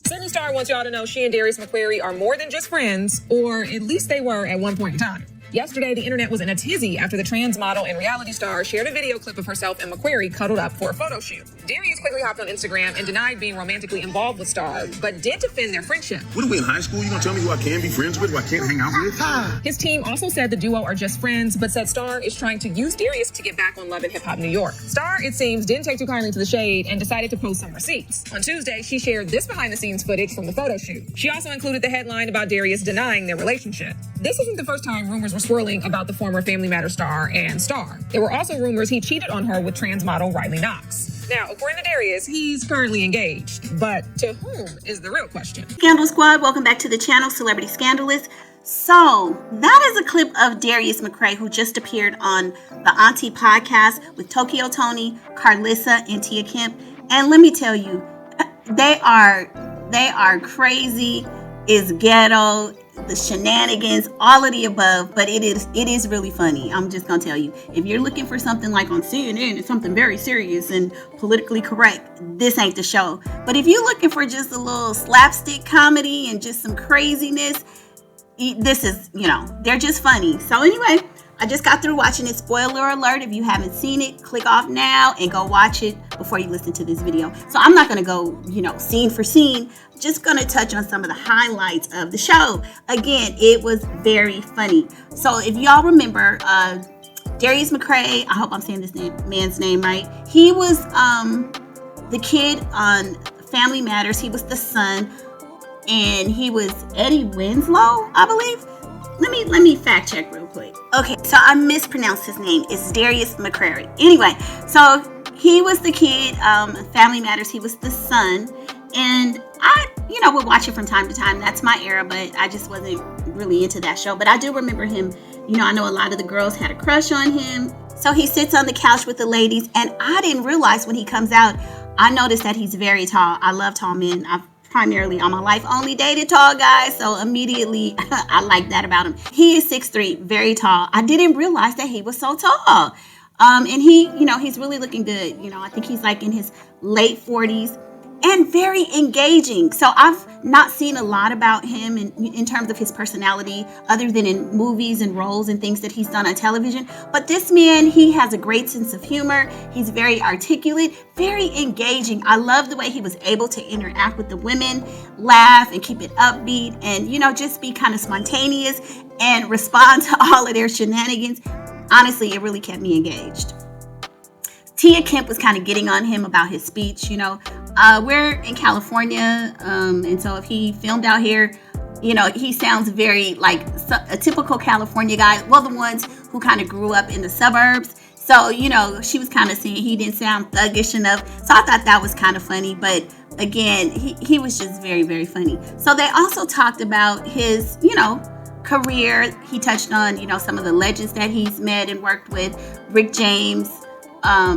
Sidney Starr wants y'all to know she and Darius McCrary are more than just friends, or at least they were at one point in time. Yesterday, the internet was in a tizzy after the trans model and reality star shared a video clip of herself and McCrary cuddled up for a photo shoot. Darius quickly hopped on Instagram and denied being romantically involved with Starr, but did defend their friendship. What are we in high school? You gonna tell me who I can be friends with, who I can't hang out with? His team also said the duo are just friends, but said Starr is trying to use Darius to get back on Love and Hip Hop New York. Starr, it seems, didn't take too kindly to the shade and decided to post some receipts. On Tuesday, she shared this behind-the-scenes footage from the photo shoot. She also included the headline about Darius denying their relationship. This isn't the first time rumors were swirling about the former Family Matters star and Starr. There were also rumors he cheated on her with trans model Riley Knox. Now, according to Darius, he's currently engaged, but to whom is the real question. Scandal Squad, welcome back to the channel, Celebrity Scandalist. So, that is a clip of Darius McCrary, who just appeared on the Auntie podcast with Tokyo Tony, Carlissa, and Tia Kemp. And let me tell you, they are crazy, it's ghetto, the shenanigans, all of the above, but it is really funny. I'm just gonna tell you, if you're looking for something like on CNN and something very serious and politically correct, this ain't the show. But if you're looking for just a little slapstick comedy and just some craziness, this is, they're just funny. So anyway, I just got through watching it. Spoiler alert, if you haven't seen it, click off now and go watch it before you listen to this video. So I'm not going to go, scene for scene, just going to touch on some of the highlights of the show. Again, it was very funny. So if y'all remember, Darius McCrary, I hope I'm saying this man's name right. He was the kid on Family Matters. He was the son, and he was Eddie Winslow, I believe. Let me fact check real quick. Okay, so I mispronounced his name. It's Darius McCrary. Anyway, so he was the kid, Family Matters. He was the son. And I, would watch it from time to time. That's my era, but I just wasn't really into that show. But I do remember him. I know a lot of the girls had a crush on him. So he sits on the couch with the ladies. And I didn't realize when he comes out, I noticed that he's very tall. I love tall men. I've primarily all my life only dated tall guys, so immediately I like that about him. He is 6'3", very tall. I didn't realize that he was so tall. And he, he's really looking good. I think he's like in his late 40s and very engaging. So I've not seen a lot about him in terms of his personality other than in movies and roles and things that he's done on television. But this man, he has a great sense of humor. He's very articulate, very engaging. I love the way he was able to interact with the women, laugh and keep it upbeat and, just be kind of spontaneous and respond to all of their shenanigans. Honestly, it really kept me engaged. Tia Kemp was kind of getting on him about his speech. We're in California, and so if he filmed out here, he sounds very like a typical California guy. Well, the ones who kind of grew up in the suburbs. So, she was kind of saying he didn't sound thuggish enough. So I thought that was kind of funny. But again, he was just very, very funny. So they also talked about his, career. He touched on, some of the legends that he's met and worked with. Rick James,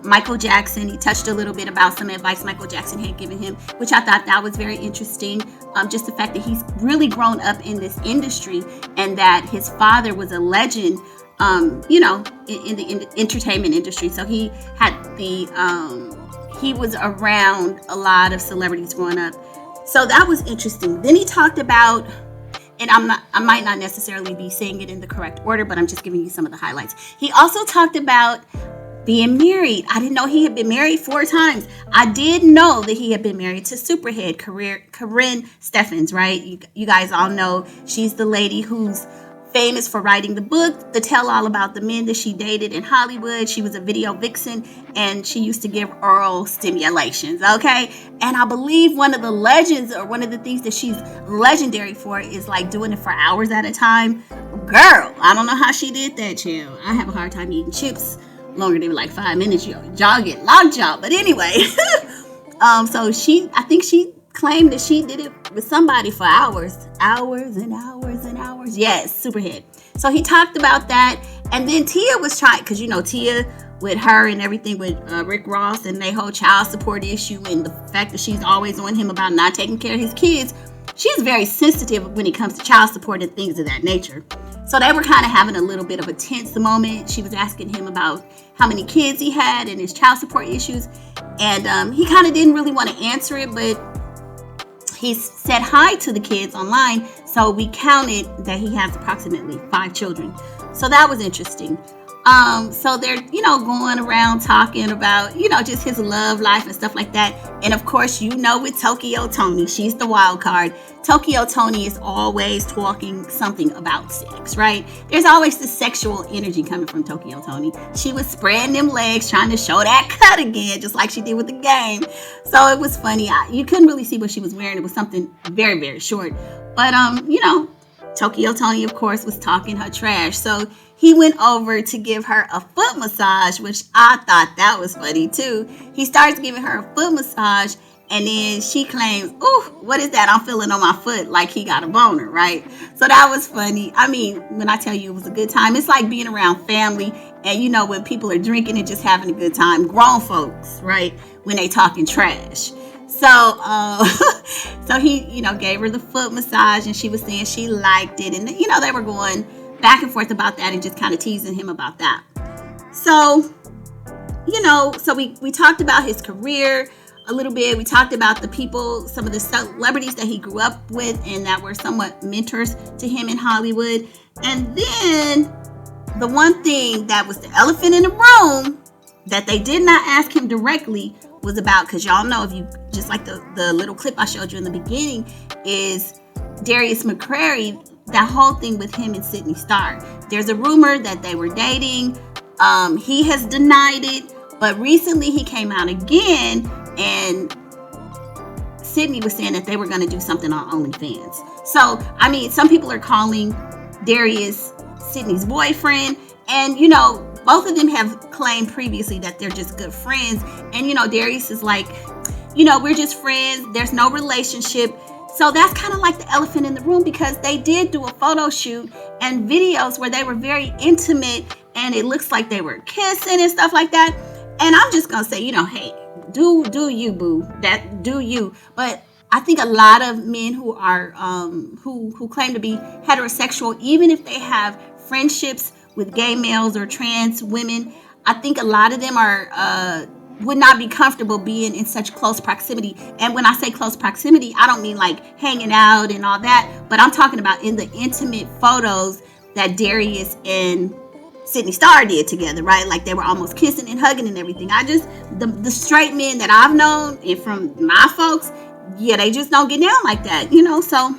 Michael Jackson. He touched a little bit about some advice Michael Jackson had given him, which I thought that was very interesting. Just the fact that he's really grown up in this industry and that his father was a legend, in the entertainment industry. So he had he was around a lot of celebrities growing up. So that was interesting. Then he talked about, and I might not necessarily be saying it in the correct order, but I'm just giving you some of the highlights. He also talked about being married. I didn't know he had been married 4 times. I did know that he had been married to Superhead, Corinne Steffens, right? You guys all know she's the lady who's famous for writing the book, The Tell All About the Men that she dated in Hollywood. She was a video vixen, and she used to give oral stimulations, okay? And I believe one of the legends, or one of the things that she's legendary for, is like doing it for hours at a time. Girl, I don't know how she did that, chill. I have a hard time eating chips longer than like 5 minutes. Y'all get lockjaw. But anyway, so I think she claimed that she did it with somebody for hours and hours and hours. Yes, Superhead. So he talked about that. And then Tia was trying, because Tia, with her and everything with Rick Ross and their whole child support issue and the fact that she's always on him about not taking care of his kids, she's very sensitive when it comes to child support and things of that nature. So they were kind of having a little bit of a tense moment. She was asking him about how many kids he had and his child support issues. And he kind of didn't really want to answer it, but he said hi to the kids online. So we counted that he has approximately 5 children. So that was interesting. So they're, going around talking about, just his love life and stuff like that. And of course, with Tokyo Toni, she's the wild card. Tokyo Toni is always talking something about sex, right? There's always this sexual energy coming from Tokyo Toni. She was spreading them legs, trying to show that cut again, just like she did with the game. So it was funny. You couldn't really see what she was wearing. It was something very, very short. But, Tokyo Toni, of course, was talking her trash. So he went over to give her a foot massage, which I thought that was funny too. He starts giving her a foot massage, and then she claims, "Ooh, what is that? I'm feeling on my foot," like he got a boner, right? So that was funny. I mean, when I tell you it was a good time, it's like being around family, and when people are drinking and just having a good time, grown folks, right? When they talking trash. So, so he, gave her the foot massage, and she was saying she liked it, and they were going back and forth about that and just kind of teasing him about that. So, so we talked about his career a little bit. We talked about the people, some of the celebrities that he grew up with and that were somewhat mentors to him in Hollywood. And then the one thing that was the elephant in the room that they did not ask him directly was about, because y'all know, if you just like the little clip I showed you in the beginning, is Darius McCrary, that whole thing with him and Sidney Starr. There's a rumor that they were dating. He has denied it, but recently he came out again, and Sidney was saying that they were going to do something on OnlyFans. So, I mean, some people are calling Darius Sidney's boyfriend, and both of them have claimed previously that they're just good friends. And, Darius is like, we're just friends. There's no relationship. So that's kind of like the elephant in the room, because they did do a photo shoot and videos where they were very intimate, and it looks like they were kissing and stuff like that. And I'm just going to say, hey, do you, boo. That do you. But I think a lot of men who are, who claim to be heterosexual, even if they have friendships with gay males or trans women, I think a lot of them are would not be comfortable being in such close proximity. And when I say close proximity, I don't mean like hanging out and all that, but I'm talking about in the intimate photos that Darius and Sidney Starr did together, right? Like they were almost kissing and hugging and everything. The straight men that I've known and from my folks, yeah, they just don't get down like that, So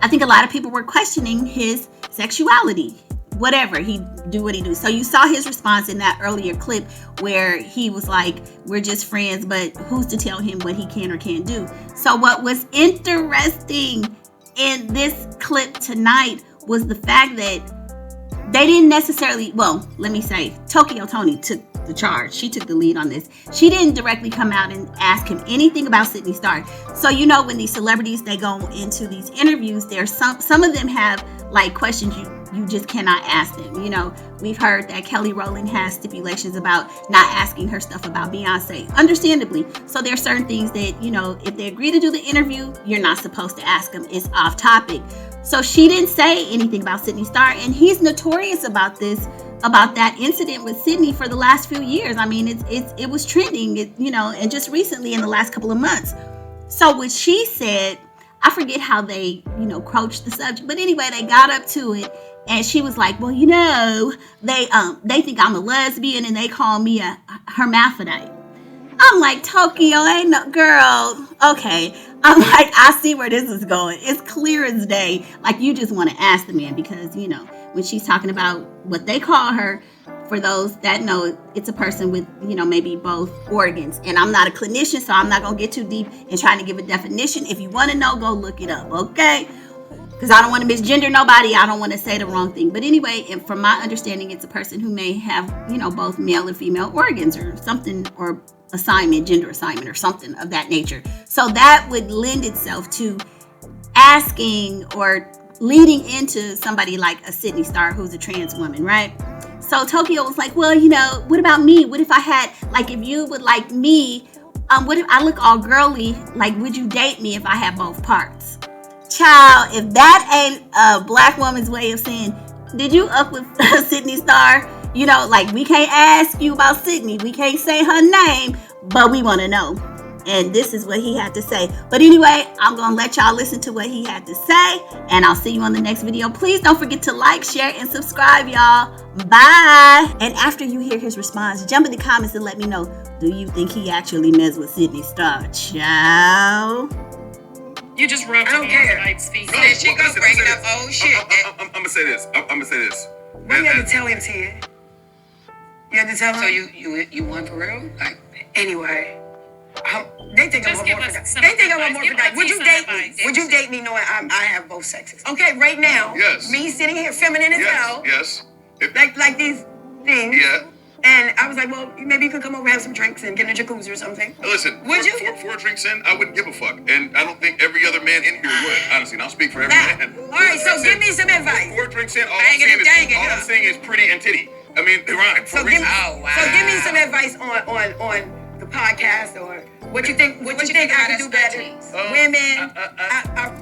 I think a lot of people were questioning his sexuality. Whatever, he do what he do. So you saw his response in that earlier clip where he was like, we're just friends, but who's to tell him what he can or can't do? So what was interesting in this clip tonight was the fact that they didn't necessarily, well, let me say, Tokyo Toni took the charge. She took the lead on this. She didn't directly come out and ask him anything about Sidney Starr. So, when these celebrities, they go into these interviews, there's some of them have like questions you just cannot ask them. We've heard that Kelly Rowland has stipulations about not asking her stuff about Beyonce, understandably. So there's certain things that, if they agree to do the interview, you're not supposed to ask them. It's off topic. So she didn't say anything about Sidney Starr, and he's notorious about that incident with Sidney for the last few years. I mean, it was trending, and just recently in the last couple of months. So what she said, I forget how they, broached the subject, but anyway, they got up to it, and she was like, well, they think I'm a lesbian, and they call me a hermaphrodite. I'm like, Tokyo, ain't no girl. Okay. I'm like, I see where this is going. It's clear as day. Like, you just want to ask the man because, when she's talking about what they call her, for those that know, it's a person with, maybe both organs. And I'm not a clinician, so I'm not going to get too deep in trying to give a definition. If you want to know, go look it up, okay? Because I don't want to misgender nobody. I don't want to say the wrong thing. But anyway, and from my understanding, it's a person who may have, both male and female organs or something, or gender assignment or something of that nature. So that would lend itself to asking or leading into somebody like a Sidney Starr who's a trans woman, right? So Tokyo was like, well, what about me? What if I had, like, if you would like me, what if I look all girly? Like, would you date me if I had both parts? Child, if that ain't a black woman's way of saying, did you up with Sidney Starr? Like, we can't ask you about Sidney. We can't say her name, but we want to know. And this is what he had to say. But anyway, I'm going to let y'all listen to what he had to say. And I'll see you on the next video. Please don't forget to like, share, and subscribe, y'all. Bye. And after you hear his response, jump in the comments and let me know, do you think he actually messed with Sidney Starr? Ciao. You just rubbed I don't care. ScandaLites' feet. There she goes bringing up old shit. I'm gonna say this. I'm gonna say this. What you had to tell him, Tia? You had to tell him? So you won for real? Like, Anyway, they think Just I'm give a us morphodite. some They think I'm a advice. Give morphodite. Would you some date me? advice. Would you date me knowing I have both sexes? Okay, right now, Yes. me sitting here feminine as hell, Yes. If, like these things. yeah. And I was like, well, maybe you can come over, have some drinks, and get in a jacuzzi or something. Listen, Would you? Four drinks in, I wouldn't give a fuck. And I don't think every other man in here would, honestly. And I'll speak for every man. All right, so give me some advice. 4 drinks in, all Banging I'm saying is pretty and titty. I mean, they rhyme. So give me some advice on the podcast, or what you think I could do better. Women, our